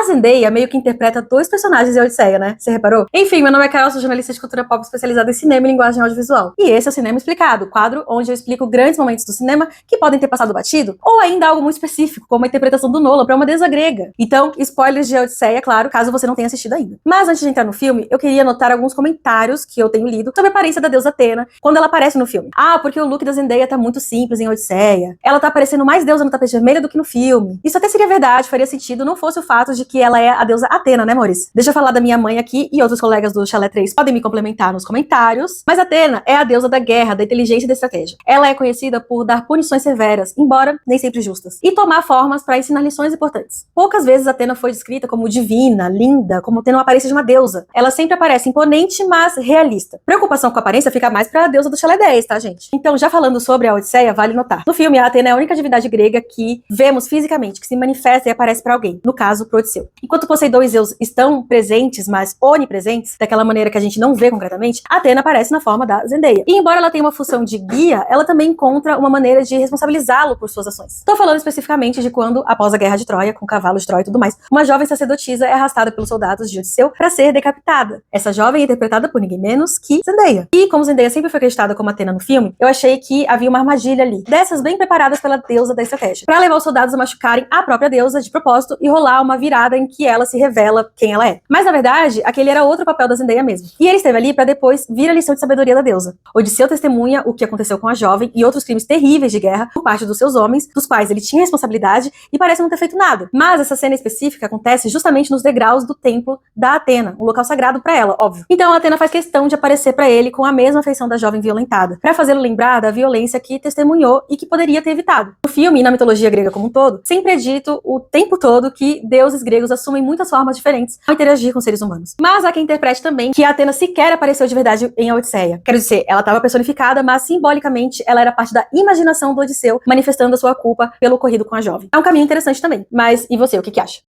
A Zendaya meio que interpreta dois personagens em Odisseia, né? Você reparou? Enfim, meu nome é Carol, sou jornalista de cultura pop especializada em cinema e linguagem audiovisual. E esse é o Cinema Explicado, quadro onde eu explico grandes momentos do cinema que podem ter passado batido, ou ainda algo muito específico, como a interpretação do Nolan pra uma deusa grega. Então, spoilers de Odisseia, claro, caso você não tenha assistido ainda. Mas antes de entrar no filme, eu queria anotar alguns comentários que eu tenho lido sobre a aparência da deusa Atena quando ela aparece no filme. Ah, porque o look da Zendaya tá muito simples em Odisseia. Ela tá parecendo mais deusa no tapete vermelho do que no filme. Isso até seria verdade, faria sentido, não fosse o fato de que ela é a deusa Atena, né, Maurício? Deixa eu falar da minha mãe aqui e outros colegas do Chalé 3 podem me complementar nos comentários. Mas Atena é a deusa da guerra, da inteligência e da estratégia. Ela é conhecida por dar punições severas, embora nem sempre justas, e tomar formas para ensinar lições importantes. Poucas vezes Atena foi descrita como divina, linda, como tendo uma aparência de uma deusa. Ela sempre aparece imponente, mas realista. Preocupação com a aparência fica mais pra deusa do Chalé 10, tá, gente? Então, já falando sobre a Odisseia, vale notar. No filme, a Atena é a única divindade grega que vemos fisicamente, que se manifesta e aparece pra alguém. No caso, pro Odisseu. Enquanto Poseidon e Zeus estão presentes, mas onipresentes, daquela maneira que a gente não vê concretamente, a Atena aparece na forma da Zendaya. E embora ela tenha uma função de guia, ela também encontra uma maneira de responsabilizá-lo por suas ações. Tô falando especificamente de quando, após a Guerra de Troia, com cavalos de Troia e tudo mais, uma jovem sacerdotisa é arrastada pelos soldados de Odisseu pra ser decapitada. Essa jovem é interpretada por ninguém menos que Zendaya. E como Zendaya sempre foi acreditada como Atena no filme, eu achei que havia uma armadilha ali, dessas bem preparadas pela deusa da estratégia, pra levar os soldados a machucarem a própria deusa de propósito e rolar uma virada em que ela se revela quem ela é. Mas na verdade, aquele era outro papel da Zendaya mesmo. E ele esteve ali pra depois vir a lição de sabedoria da deusa. Odisseu testemunha o que aconteceu com a jovem e outros crimes terríveis de guerra por parte dos seus homens, dos quais ele tinha responsabilidade e parece não ter feito nada. Mas essa cena específica acontece justamente nos degraus do templo da Atena, um local sagrado pra ela, óbvio. Então a Atena faz questão de aparecer pra ele com a mesma feição da jovem violentada, pra fazê-lo lembrar da violência que testemunhou e que poderia ter evitado. No filme e na mitologia grega como um todo, sempre é dito o tempo todo que deuses gregos assumem muitas formas diferentes ao interagir com seres humanos. Mas há quem interprete também que a Atena sequer apareceu de verdade em Odisseia. Quero dizer, ela estava personificada, mas simbolicamente ela era parte da imaginação do Odisseu, manifestando a sua culpa pelo ocorrido com a jovem. É um caminho interessante também. Mas e você, o que acha?